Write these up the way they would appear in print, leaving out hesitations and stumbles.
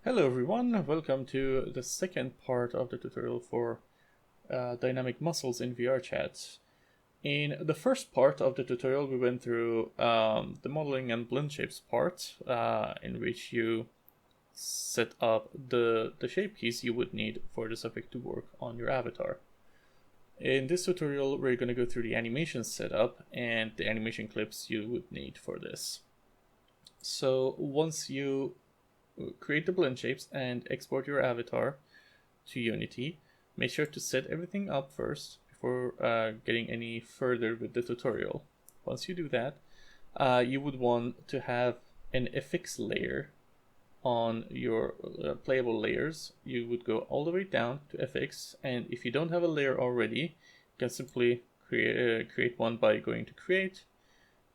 Hello everyone, welcome to the second part of the tutorial for dynamic muscles in VRChat. In the first part of the tutorial we went through the modeling and blend shapes part, in which you set up the shape keys you would need for this effect to work on your avatar. In this tutorial we're going to go through the animation setup and the animation clips you would need for this. So once you create the blend shapes and export your avatar to Unity, make sure to set everything up first before getting any further with the tutorial. Once you do that, you would want to have an FX layer on your playable layers. You would go all the way down to FX, and if you don't have a layer already, you can simply create one by going to create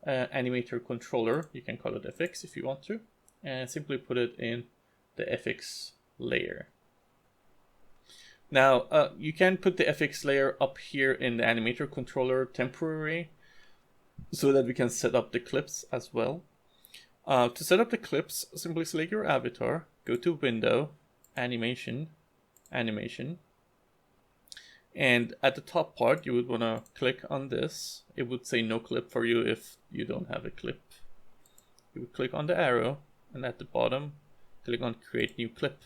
animator controller. You can call it FX if you want to, and simply put it in the FX layer. Now, you can put the FX layer up here in the animator controller temporary so that we can set up the clips as well. To set up the clips, simply select your avatar, go to Window, Animation, Animation, and at the top part you would want to click on this. It would say no clip for you if you don't have a clip. You would click on the arrow, and at the bottom click on create new clip.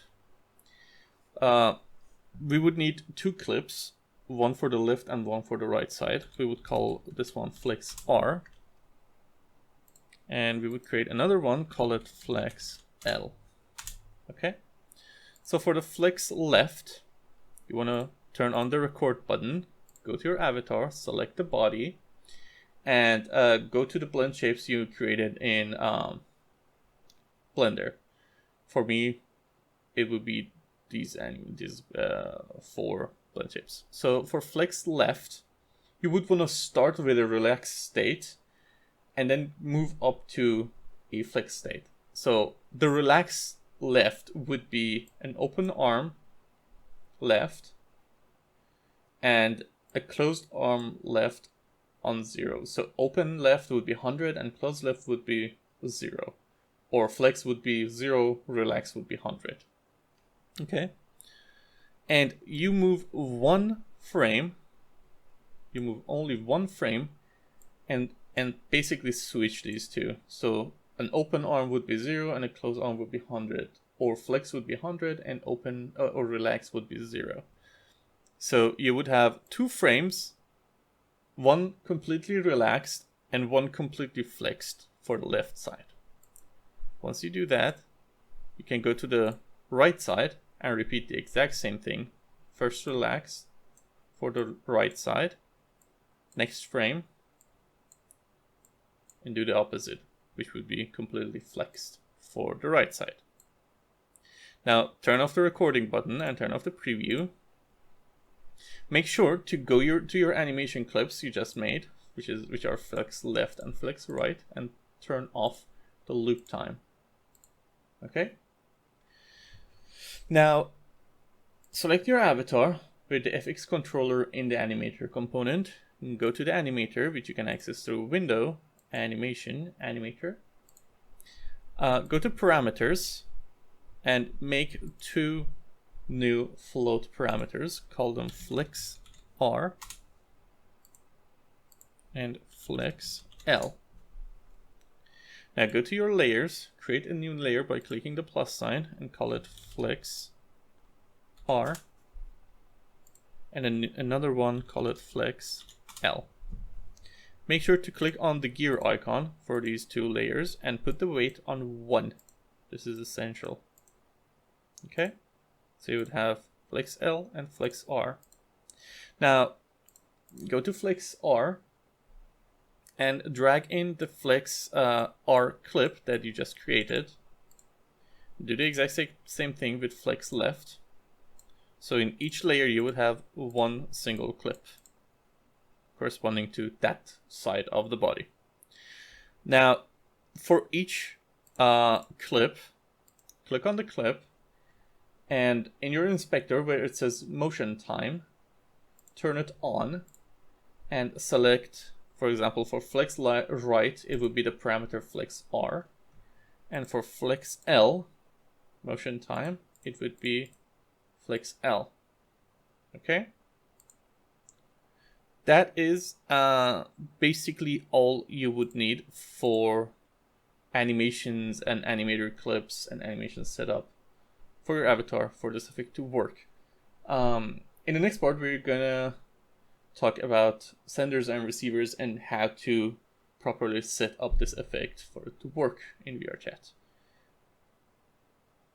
We would need two clips, one for the left and one for the right side. We would call this one flex R, and we would create another one, call it flex L. Okay, so for the flex left, you want to turn on the record button, go to your avatar, select the body, and go to the blend shapes you created in Blender. For me, it would be these four blend shapes. So for flex left, you would want to start with a relaxed state and then move up to a flex state. So the relaxed left would be an open arm left and a closed arm left on 0. So open left would be 100 and closed left would be 0. Or flex would be 0, relax would be 100. Okay? And you move one frame, you move only one frame, and basically switch these two. So an open arm would be 0 and a closed arm would be 100. Or flex would be 100 and open or relax would be 0. So you would have two frames, one completely relaxed and one completely flexed for the left side. Once you do that, you can go to the right side and repeat the exact same thing. First relax for the right side, next frame, and do the opposite, which would be completely flexed for the right side. Now turn off the recording button and turn off the preview. Make sure to go to your animation clips you just made, which are flex left and flex right, and turn off the loop time. Okay. Now, select your avatar with the FX controller in the animator component, and go to the animator, which you can access through Window, Animation, Animator. Go to Parameters, and make two new float parameters. Call them flex R and flex L. Now go to your layers, create a new layer by clicking the plus sign and call it flex R, and then another one, call it flex L. Make sure to click on the gear icon for these two layers and put the weight on 1. This is essential. Okay, so you would have flex L and flex R. Now go to flex R and drag in the flex R clip that you just created. Do the exact same thing with flex left. So in each layer you would have one single clip corresponding to that side of the body. Now for each clip, click on the clip, and in your inspector where it says motion time, turn it on and select, for example, for flex right, it would be the parameter flex R. And for flex L, motion time, it would be flex L. Okay? That is basically all you would need for animations and animator clips and animation setup for your avatar for this effect to work. In the next part, we're gonna talk about senders and receivers and how to properly set up this effect for it to work in VRChat.